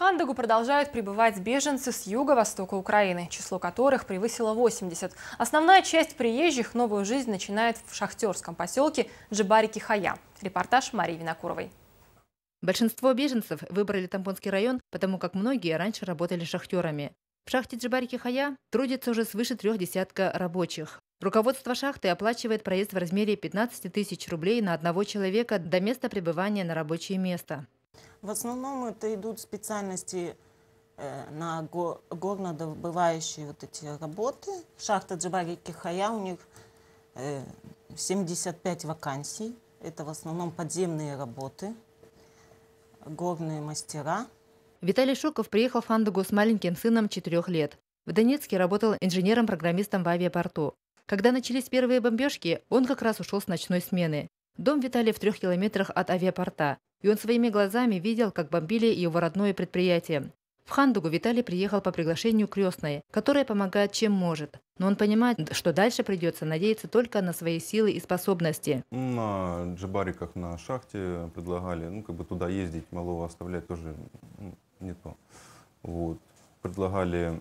Хандагу продолжают прибывать беженцы с юго-востока Украины, число которых превысило 80. Основная часть приезжих новую жизнь начинает в шахтерском поселке Джибарики-Хая. Репортаж Марии Винокуровой. Большинство беженцев выбрали Тамбонский район, потому как многие раньше работали шахтерами. В шахте Джибарики-Хая трудится уже свыше 3 десятка рабочих. Руководство шахты оплачивает проезд в размере 15 тысяч рублей на одного человека до места пребывания на рабочее место. В основном это идут специальности на горнодобывающие вот эти работы. Шахта Джибарики-Хая, у них 75 вакансий. Это в основном подземные работы, горные мастера. Виталий Шуков приехал в Хандагу с маленьким сыном 4 лет. В Донецке работал инженером-программистом в авиапорту. Когда начались первые бомбежки, он как раз ушел с ночной смены. Дом Виталия в 3 километрах от авиапорта, и он своими глазами видел, как бомбили его родное предприятие. В Хандагу Виталий приехал по приглашению крестной, которая помогает чем может. Но он понимает, что дальше придется надеяться только на свои силы и способности. На Джибариках, на шахте предлагали, туда ездить, малого оставлять тоже не то. Вот. Предлагали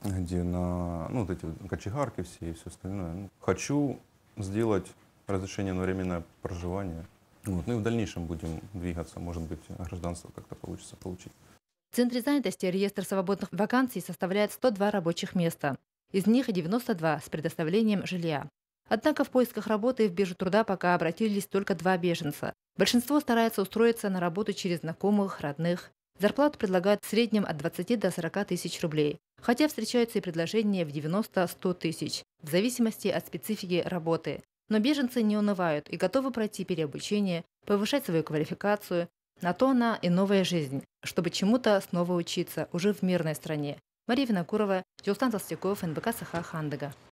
где вот эти кочегарки все и все остальное. Хочу сделать разрешение на временное проживание. Ну и в дальнейшем будем двигаться, может быть, гражданство как-то получится получить. В Центре занятости реестр свободных вакансий составляет 102 рабочих места. Из них 92 с предоставлением жилья. Однако в поисках работы в биржу труда пока обратились только 2 беженца. Большинство старается устроиться на работу через знакомых, родных. Зарплату предлагают в среднем от 20 до 40 тысяч рублей. Хотя встречаются и предложения в 90-100 тысяч, в зависимости от специфики работы. Но беженцы не унывают и готовы пройти переобучение, повышать свою квалификацию. На то она и новая жизнь, чтобы чему-то снова учиться уже в мирной стране. Мария Винокурова, Толстан Толстяков, НБК СХ Хандага.